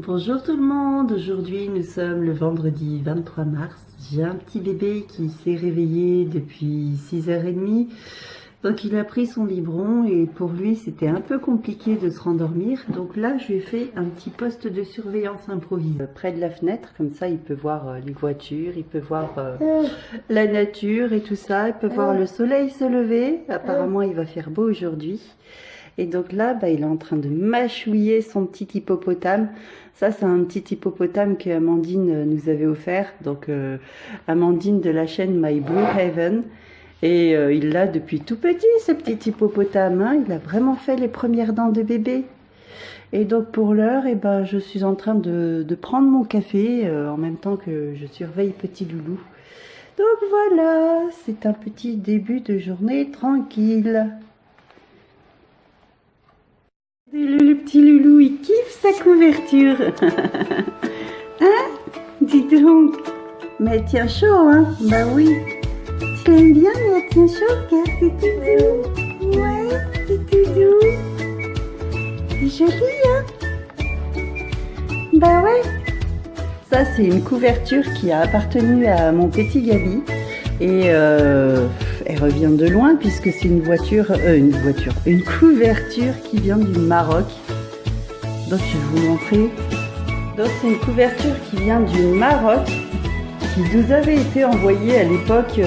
Bonjour tout le monde, aujourd'hui nous sommes le vendredi 23 mars. J'ai un petit bébé qui s'est réveillé depuis 6h30. Donc il a pris son biberon et pour lui c'était un peu compliqué de se rendormir. Donc là je lui ai fait un petit poste de surveillance improvisé près de la fenêtre. Comme ça il peut voir les voitures, il peut voir la nature et tout ça. Il peut voir le soleil se lever. Apparemment il va faire beau aujourd'hui. Et donc là, il est en train de mâchouiller son petit hippopotame. Ça, c'est un petit hippopotame que Amandine nous avait offert. Donc, Amandine de la chaîne My Blue Heaven. Et il l'a depuis tout petit, ce petit hippopotame. Hein. Il a vraiment fait les premières dents de bébé. Et donc, pour l'heure, je suis en train de prendre mon café en même temps que je surveille petit loulou. Donc voilà, c'est un petit début de journée tranquille. Le petit loulou, il kiffe sa couverture. Hein? Dis donc. Mais elle tient chaud, hein? Bah oui. Tu l'aimes bien, mais elle tient chaud, regarde, c'est tout doux. Ouais, c'est tout doux. C'est joli, hein? Bah ouais. Ça, c'est une couverture qui a appartenu à mon petit Gabi. Et elle revient de loin puisque c'est une couverture qui vient du Maroc. Donc je vais vous montrer. Donc c'est une couverture qui vient du Maroc, qui nous avait été envoyée à l'époque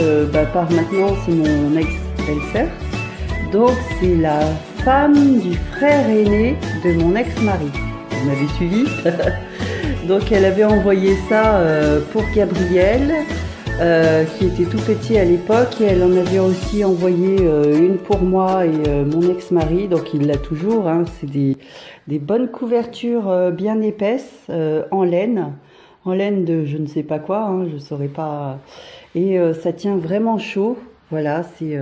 par maintenant c'est mon ex-belle-sœur. Donc c'est la femme du frère aîné de mon ex-mari. Vous m'avez suivi? Donc elle avait envoyé ça pour Gabriel. Qui était tout petit à l'époque, et elle en avait aussi envoyé une pour moi et mon ex-mari, donc il l'a toujours, hein. C'est des bonnes couvertures bien épaisses en laine de je ne sais pas quoi, hein, je saurais pas, et ça tient vraiment chaud. Voilà, c'est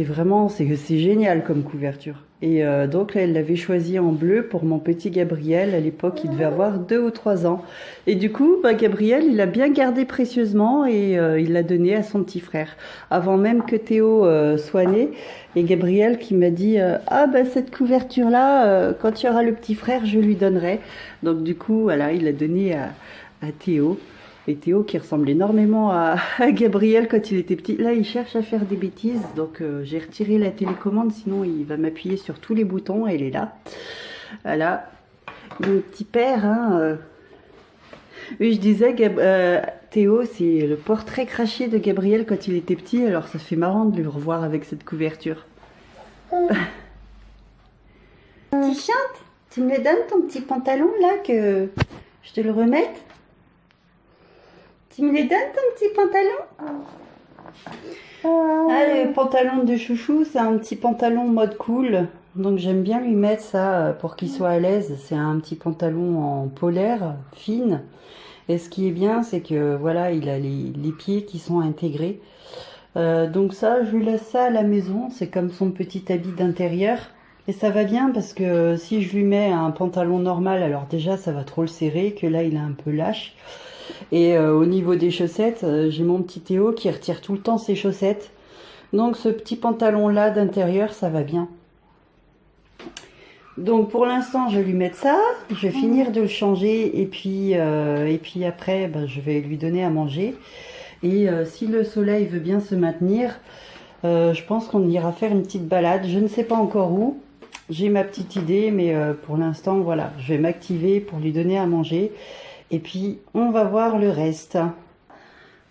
vraiment c'est génial comme couverture. Et donc là, elle l'avait choisi en bleu pour mon petit Gabriel. À l'époque, il devait avoir 2 ou 3 ans. Et du coup, Gabriel, il a bien gardé précieusement et il l'a donné à son petit frère. Avant même que Théo soit né. Et Gabriel qui m'a dit cette couverture-là, quand tu auras le petit frère, je lui donnerai. Donc du coup, voilà, il l'a donné à Théo. Et Théo qui ressemble énormément à Gabriel quand il était petit. Là, il cherche à faire des bêtises. Donc, j'ai retiré la télécommande. Sinon, il va m'appuyer sur tous les boutons. Elle est là. Voilà. Le petit père. Hein, Oui, je disais, Théo, c'est le portrait craché de Gabriel quand il était petit. Alors, ça fait marrant de le revoir avec cette couverture. Tu chantes? Tu me donnes ton petit pantalon, là, que je te le remette? Tu me les donnes, ton petit pantalon? Le pantalon de chouchou, c'est un petit pantalon mode cool. Donc j'aime bien lui mettre ça pour qu'il soit à l'aise. C'est un petit pantalon en polaire, fine. Et ce qui est bien, c'est que voilà, il a les pieds qui sont intégrés. Donc ça, je lui laisse ça à la maison. C'est comme son petit habit d'intérieur. Et ça va bien parce que si je lui mets un pantalon normal, alors déjà ça va trop le serrer, que là il est un peu lâche. Et au niveau des chaussettes, j'ai mon petit Théo qui retire tout le temps ses chaussettes. Donc ce petit pantalon là d'intérieur, ça va bien. Donc pour l'instant, je vais lui mettre ça. Je vais finir de le changer et puis après, je vais lui donner à manger. Et si le soleil veut bien se maintenir, je pense qu'on ira faire une petite balade. Je ne sais pas encore où. J'ai ma petite idée, mais pour l'instant, voilà, je vais m'activer pour lui donner à manger. Et puis, on va voir le reste.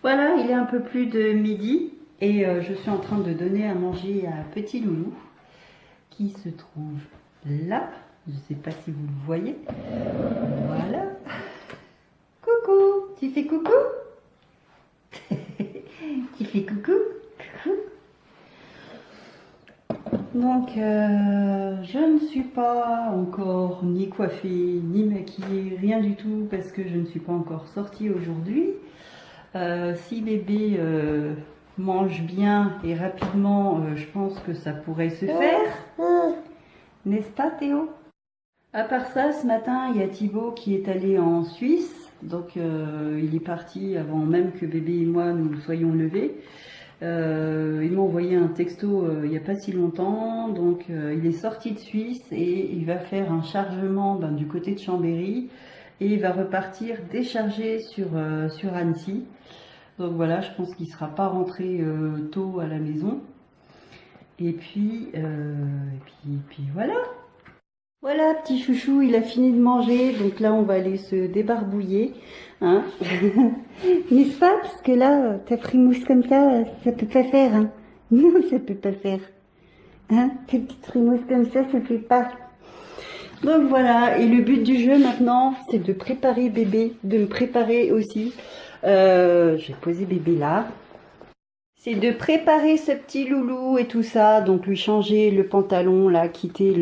Voilà, il est un peu plus de midi et je suis en train de donner à manger à petit loulou qui se trouve là. Je ne sais pas si vous le voyez. Voilà. Coucou, tu fais coucou? Tu fais coucou? Coucou. Donc, je ne suis pas encore ni coiffée, ni maquillée, rien du tout, parce que je ne suis pas encore sortie aujourd'hui. Si bébé mange bien et rapidement, je pense que ça pourrait se faire. N'est-ce pas, Théo? À part ça, ce matin, il y a Thibaut qui est allé en Suisse. Donc, il est parti avant même que bébé et moi nous soyons levés. Il m'a envoyé un texto il n'y a pas si longtemps, donc il est sorti de Suisse et il va faire un chargement du côté de Chambéry et il va repartir décharger sur Annecy. Donc voilà, je pense qu'il ne sera pas rentré tôt à la maison. Et puis voilà. Voilà, petit chouchou, il a fini de manger, donc là on va aller se débarbouiller, hein. N'est-ce pas? Parce que là, ta frimousse comme ça peut pas faire, hein. Non, ça peut pas faire. Hein? Ta petite frimousse comme ça fait pas. Donc voilà, et le but du jeu maintenant, c'est de préparer bébé, de me préparer aussi. Je vais poser bébé là. C'est de préparer ce petit loulou et tout ça, donc lui changer le pantalon, là, quitter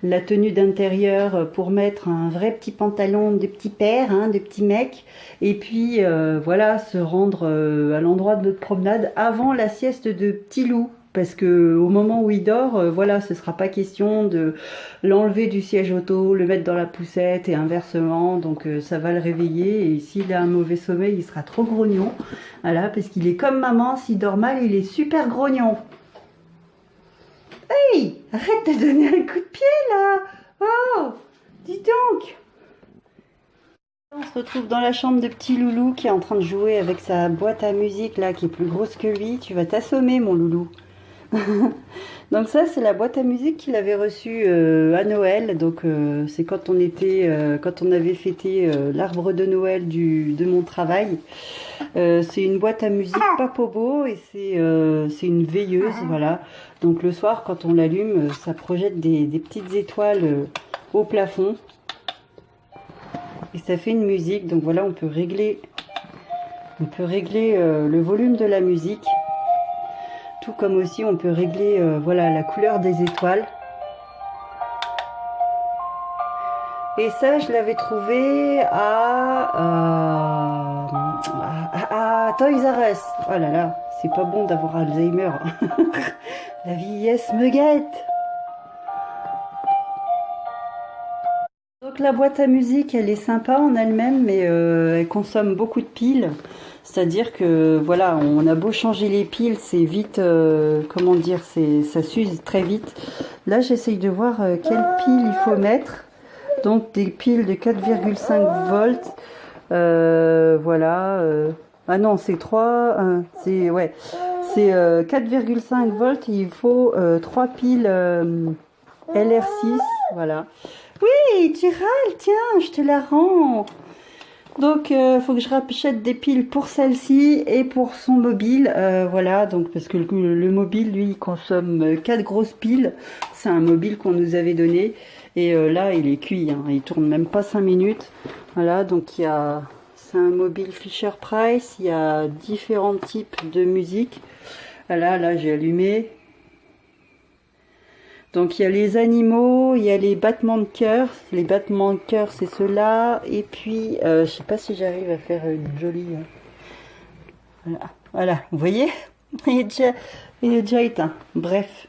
la tenue d'intérieur pour mettre un vrai petit pantalon de petit père, hein, de petit mec, et puis voilà, se rendre à l'endroit de notre promenade avant la sieste de petit loup. Parce que au moment où il dort, voilà, ce sera pas question de l'enlever du siège auto, le mettre dans la poussette et inversement. Donc ça va le réveiller et s'il a un mauvais sommeil, il sera trop grognon. Voilà, parce qu'il est comme maman, s'il dort mal, il est super grognon. Hey, arrête de donner un coup de pied là. Oh, dis donc. On se retrouve dans la chambre de petit loulou qui est en train de jouer avec sa boîte à musique là, qui est plus grosse que lui. Tu vas t'assommer mon loulou. Donc ça c'est la boîte à musique qu'il avait reçue à Noël. Donc c'est quand quand on avait fêté l'arbre de Noël de mon travail. C'est une boîte à musique Papobo et c'est une veilleuse, voilà. Donc le soir quand on l'allume, ça projette des petites étoiles au plafond et ça fait une musique. Donc voilà, on peut régler le volume de la musique. Tout comme aussi on peut régler voilà, la couleur des étoiles. Et ça, je l'avais trouvé à Toys R Us. Oh là là, c'est pas bon d'avoir Alzheimer. La vieillesse me guette. Donc la boîte à musique, elle est sympa en elle-même, mais elle consomme beaucoup de piles. C'est-à-dire que voilà, on a beau changer les piles, c'est vite, comment dire, ça s'use très vite. Là, j'essaye de voir quelle pile il faut mettre. Donc des piles de 4,5 volts. Voilà. Ah non, c'est 3. C'est ouais. C'est 4,5 volts. Il faut 3 piles LR6. Voilà. Oui, tu râles, tiens, je te la rends. Donc, il faut que je rachète des piles pour celle-ci et pour son mobile. Voilà, donc parce que le mobile, lui, il consomme 4 grosses piles. C'est un mobile qu'on nous avait donné. Et là, il est cuit, hein. Il tourne même pas 5 minutes. Voilà, donc c'est un mobile Fisher Price. Il y a différents types de musique. Voilà, là, j'ai allumé. Donc il y a les animaux, il y a les battements de cœur. Les battements de cœur, c'est ceux-là. Et puis, je sais pas si j'arrive à faire une jolie... Voilà, voilà, vous voyez, il est déjà éteint. Bref,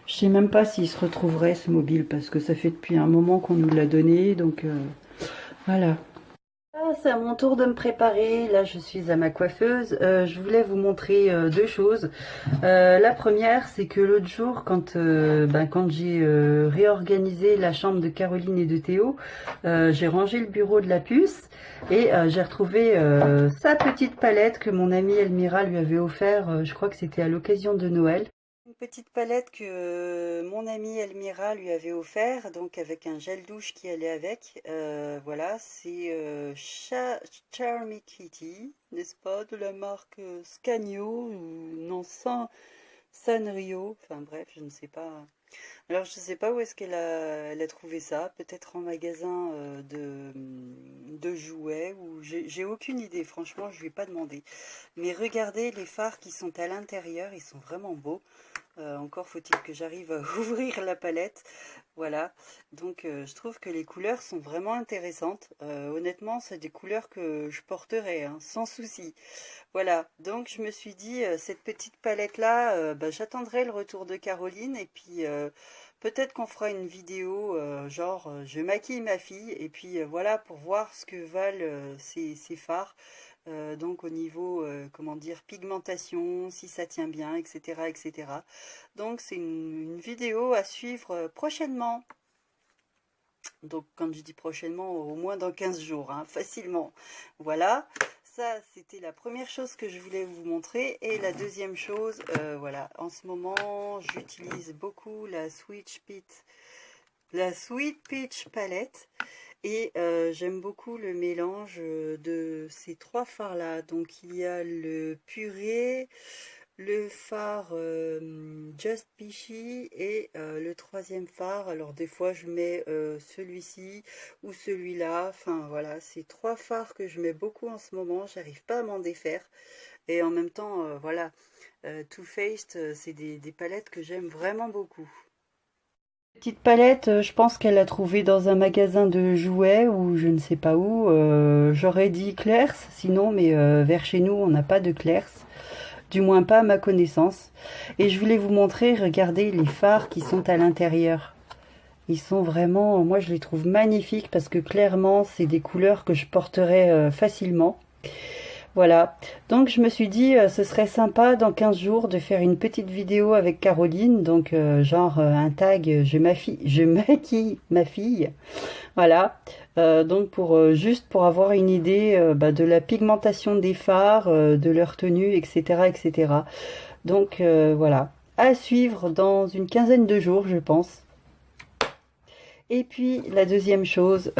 je sais même pas s'il se retrouverait ce mobile parce que ça fait depuis un moment qu'on nous l'a donné. Donc voilà. C'est à mon tour de me préparer. Là, je suis à ma coiffeuse. Je voulais vous montrer deux choses. La première, c'est que l'autre jour, quand j'ai réorganisé la chambre de Caroline et de Théo, j'ai rangé le bureau de la puce et j'ai retrouvé sa petite palette que mon amie Elmira lui avait offert. Je crois que c'était à l'occasion de Noël. Une petite palette que mon amie Elmira lui avait offert, donc avec un gel douche qui allait avec. Voilà, c'est Charmy Kitty, n'est-ce pas, de la marque Scagno, ou non, Sanrio, enfin bref, je ne sais pas. Alors je ne sais pas où est-ce elle a trouvé ça, peut-être en magasin de jouets, ou j'ai aucune idée, franchement je lui ai pas demandé. Mais regardez les fards qui sont à l'intérieur, ils sont vraiment beaux. Encore faut-il que j'arrive à ouvrir la palette. Voilà, donc je trouve que les couleurs sont vraiment intéressantes. Honnêtement, c'est des couleurs que je porterai, hein, sans souci. Voilà, donc je me suis dit, cette petite palette-là, j'attendrai le retour de Caroline et puis peut-être qu'on fera une vidéo, je maquille ma fille et puis voilà, pour voir ce que valent ces fards. donc au niveau, comment dire, pigmentation, si ça tient bien, etc., etc. Donc c'est une vidéo à suivre prochainement. Donc quand je dis prochainement, au moins dans 15 jours, hein, facilement. Voilà, ça c'était la première chose que je voulais vous montrer. Et la deuxième chose, voilà, en ce moment j'utilise beaucoup la Sweet Peach Palette. Et j'aime beaucoup le mélange de ces trois fards là. Donc il y a le purée, le fard Just Peachy et le troisième fard. Alors des fois je mets celui-ci ou celui-là. Enfin voilà, c'est trois fards que je mets beaucoup en ce moment. J'arrive pas à m'en défaire. Et en même temps, voilà, Too Faced, c'est des palettes que j'aime vraiment beaucoup. Petite palette, je pense qu'elle l'a trouvée dans un magasin de jouets ou je ne sais pas où. J'aurais dit Claire's, sinon, mais vers chez nous, on n'a pas de Claire's. Du moins pas à ma connaissance. Et je voulais vous montrer, regardez les fards qui sont à l'intérieur. Ils sont vraiment, moi je les trouve magnifiques parce que clairement, c'est des couleurs que je porterais facilement. Voilà, donc je me suis dit ce serait sympa dans 15 jours de faire une petite vidéo avec Caroline, donc genre un tag je maquille ma fille, voilà, donc juste pour avoir une idée de la pigmentation des fards, de leur tenue, etc. etc. Donc voilà, à suivre dans une quinzaine de jours je pense. Et puis la deuxième chose,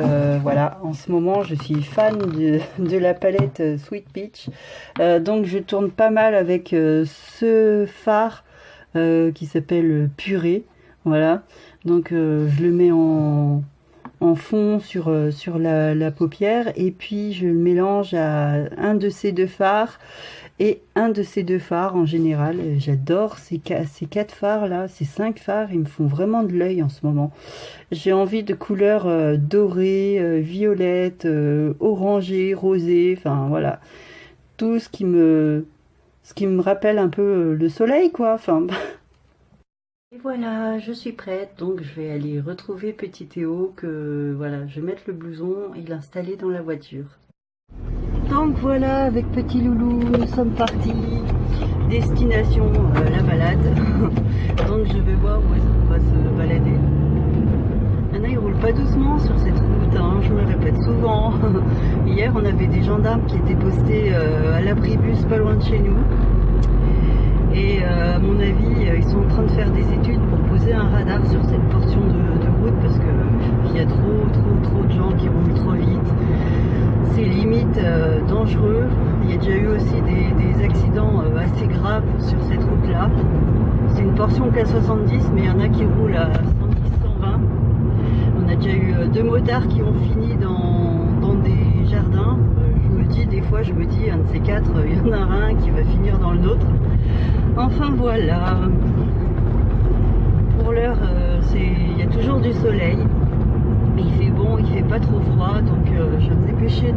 voilà, en ce moment je suis fan de la palette Sweet Peach, donc je tourne pas mal avec ce fard qui s'appelle Purée, voilà, donc je le mets en fond sur la paupière et puis je le mélange à un de ces deux fards et un de ces deux fards en général. J'adore ces quatre fards là, ces 5 fards, ils me font vraiment de l'œil en ce moment. J'ai envie de couleurs dorées, violettes, orangées, rosées, enfin voilà, tout ce qui me rappelle un peu le soleil quoi, enfin. Et voilà, je suis prête, donc je vais aller retrouver petit Théo, que voilà, je vais mettre le blouson et l'installer dans la voiture. Donc voilà, avec petit loulou, nous sommes partis, destination la balade. Donc je vais voir où est-ce qu'on va se balader. Maintenant il roule pas doucement sur cette route, hein, je me répète souvent. Hier on avait des gendarmes qui étaient postés à l'abribus pas loin de chez nous. Et à mon avis, ils sont en train de faire des études pour poser un radar sur cette portion de route parce qu'il y a trop de gens qui roulent trop vite. C'est limite dangereux. Il y a déjà eu aussi des accidents assez graves sur cette route-là. C'est une portion K70, mais il y en a qui roulent à 110, 120. On a déjà eu 2 motards qui ont fini dans des jardins. Des fois, je me dis, un de ces 4, il y en a un qui va finir dans le nôtre. Enfin voilà, pour l'heure il y a toujours du soleil, il fait bon, il fait pas trop froid, donc je vais me dépêcher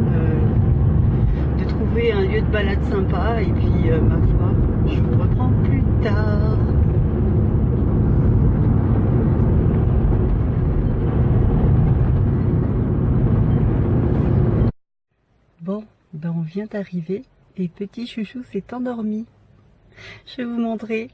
de trouver un lieu de balade sympa et puis ma foi, je vous reprends plus tard. Bon, ben on vient d'arriver et petit chouchou s'est endormi. Je vais vous montrer.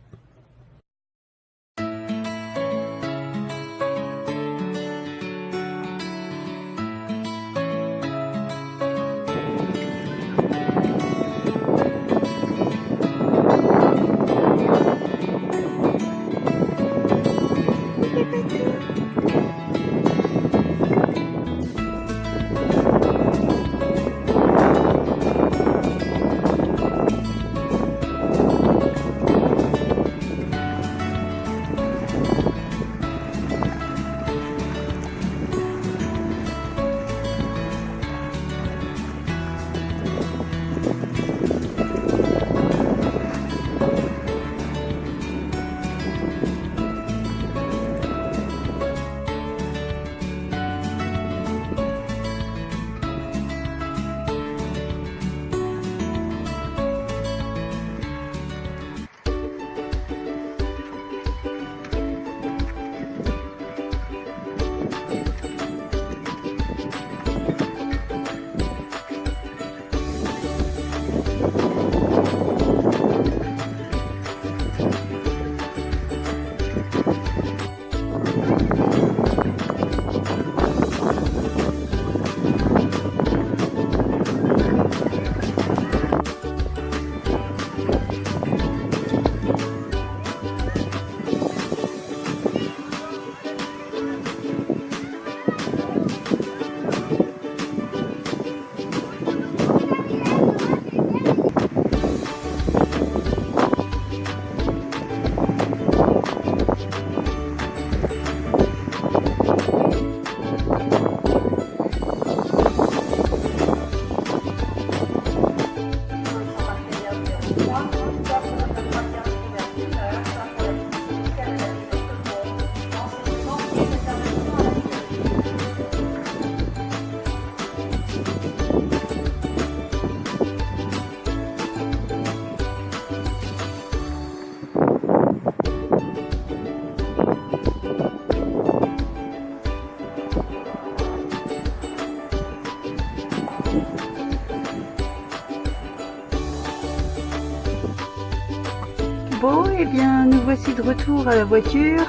Eh bien, nous voici de retour à la voiture.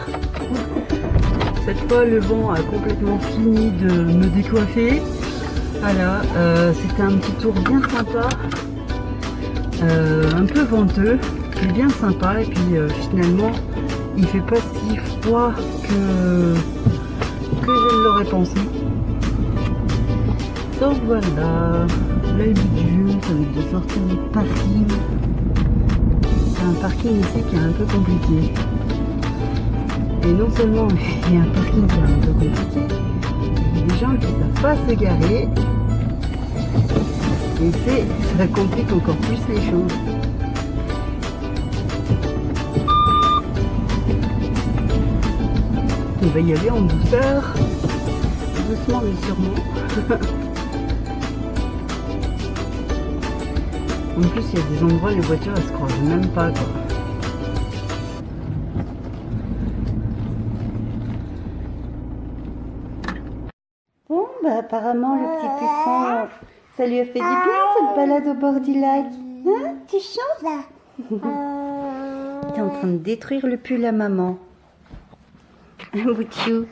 Cette fois, le vent a complètement fini de me décoiffer. Voilà, c'était un petit tour bien sympa, un peu venteux, mais bien sympa. Et puis finalement, il fait pas si froid que je l'aurais pensé. Donc voilà, là le but du jeu, ça va être de sortir du parking. C'est un parking ici qui est un peu compliqué. Et non seulement il y a un parking qui est un peu compliqué, il y a des gens qui ne savent pas se garer. Et ça complique encore plus les choses. On va y aller en douceur, doucement mais sûrement. En plus, il y a des endroits, les voitures, elles se croisent même pas, quoi. Bon, bah apparemment, le petit puceron, ça lui a fait du bien, cette balade au bord du lac. Hein? Tu chantes? T'es en train de détruire le pull à maman. Hein, Bouchou?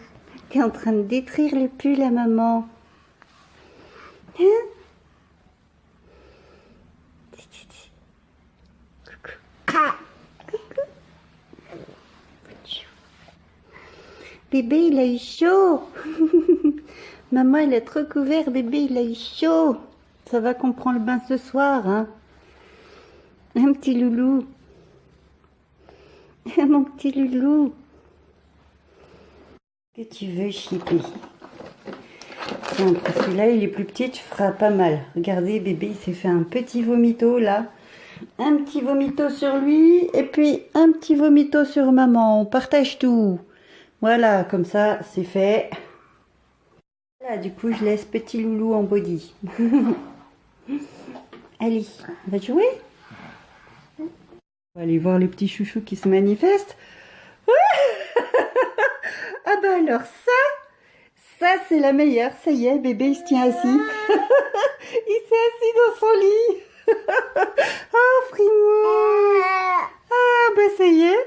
T'es en train de détruire le pull à maman. Hein? Bébé, il a eu chaud. Maman, elle a trop couvert. Bébé, il a eu chaud. Ça va qu'on prend le bain ce soir, hein? Un petit loulou. Mon petit loulou. Que tu veux, Chippy? Tiens, celui-là, il est plus petit, tu feras pas mal. Regardez, bébé, il s'est fait un petit vomito, là. Un petit vomito sur lui, et puis un petit vomito sur maman. On partage tout. Voilà, comme ça, c'est fait. Voilà, du coup, je laisse petit loulou en body. Allez, on va jouer? On va aller voir les petits chouchous qui se manifestent. Ah bah alors ça c'est la meilleure. Ça y est, bébé, il se tient assis. Il s'est assis dans son lit. Oh, Frimousse. Ah bah ça y est.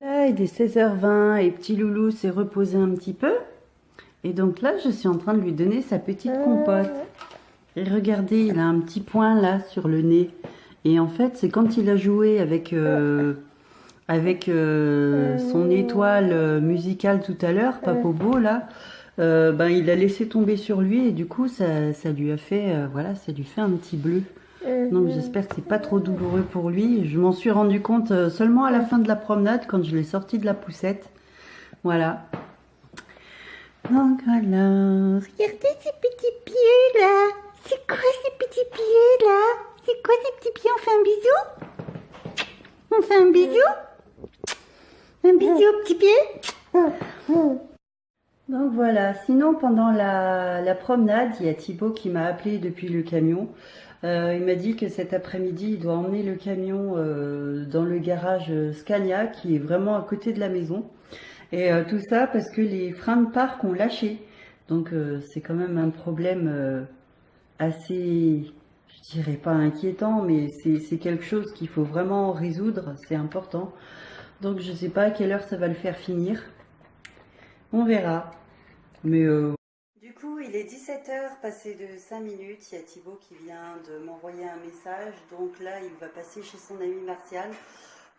Là, il est 16h20 et petit loulou s'est reposé un petit peu. Et donc là, je suis en train de lui donner sa petite compote. Et regardez, il a un petit point là sur le nez. Et en fait, c'est quand il a joué avec son étoile musicale tout à l'heure, Papobo là, ben, il a laissé tomber sur lui et du coup ça lui a fait voilà, ça lui fait un petit bleu. Donc j'espère que c'est pas trop douloureux pour lui. Je m'en suis rendu compte seulement à la fin de la promenade quand je l'ai sorti de la poussette. Voilà. Donc voilà. Regardez ces petits pieds là. C'est quoi ces petits pieds là? C'est quoi ces petits pieds? On fait un bisou? On fait un bisou? Un bisou au petit pied? Donc voilà, sinon pendant la promenade, il y a Thibaut qui m'a appelé depuis le camion. Il m'a dit que cet après-midi, il doit emmener le camion dans le garage Scania qui est vraiment à côté de la maison. Et tout ça parce que les freins de parc ont lâché. Donc c'est quand même un problème assez, je dirais pas inquiétant, mais c'est quelque chose qu'il faut vraiment résoudre, c'est important. Donc je sais pas à quelle heure ça va le faire finir. On verra. Mais du coup, il est 17h, passé de 5 minutes. Il y a Thibaut qui vient de m'envoyer un message. Donc là, il va passer chez son ami Martial.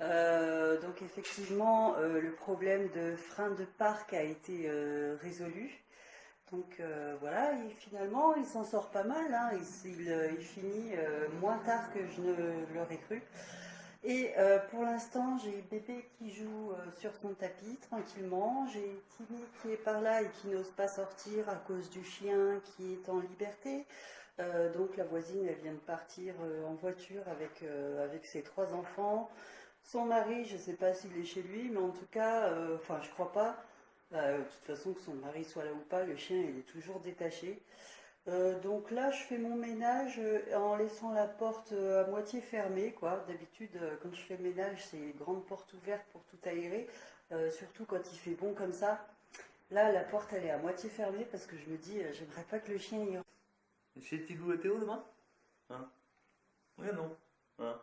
Donc effectivement, le problème de frein de parc a été résolu. Donc voilà, et finalement, il s'en sort pas mal. Hein. Il finit moins tard que je ne l'aurais cru. Et pour l'instant, j'ai bébé qui joue sur son tapis tranquillement. J'ai Timmy qui est par là et qui n'ose pas sortir à cause du chien qui est en liberté. Donc la voisine, elle vient de partir en voiture avec ses 3 enfants. Son mari, je ne sais pas s'il est chez lui, mais en tout cas, enfin je crois pas. De toute façon, que son mari soit là ou pas, le chien il est toujours détaché. Donc là, je fais mon ménage en laissant la porte à moitié fermée, quoi. D'habitude, quand je fais le ménage, c'est une grande porte ouverte pour tout aérer, surtout quand il fait bon comme ça. Là, la porte, elle est à moitié fermée parce que je me dis, j'aimerais pas que le chien y... Chez Tilou et Théo demain? Hein? Oui ou non? Hein?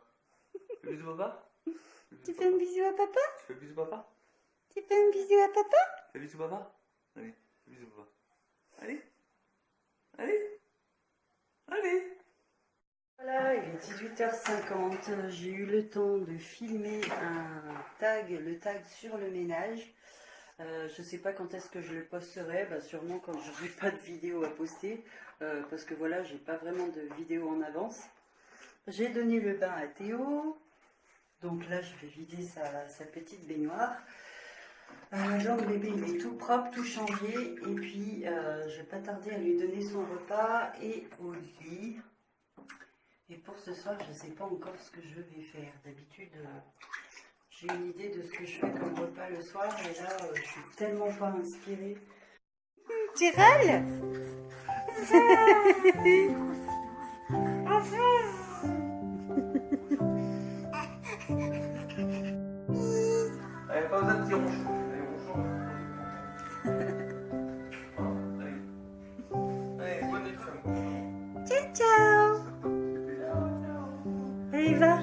Fais bisous papa. Tu fais un bisou à papa? Tu fais bisous papa. Tu fais un bisou à papa? Fais bisous papa. Allez, fais bisous papa. Allez. Allez. Allez. Voilà, il est 18h50. J'ai eu le temps de filmer le tag sur le ménage. Je sais pas quand est-ce que je le posterai, sûrement quand je n'aurai pas de vidéo à poster, parce que voilà, j'ai pas vraiment de vidéo en avance. J'ai donné le bain à Théo, donc là je vais vider sa petite baignoire. Donc bébé il est tout propre, tout changé, et puis je vais pas tarder à lui donner son repas et au lit. Et pour ce soir, je sais pas encore ce que je vais faire. D'habitude, j'ai une idée de ce que je fais comme repas le soir, et là, je suis tellement pas inspirée. Tu râles? Allez, pas besoin de petit ronchon. Allez, bonne nuit. Ciao, ciao. Allez, va.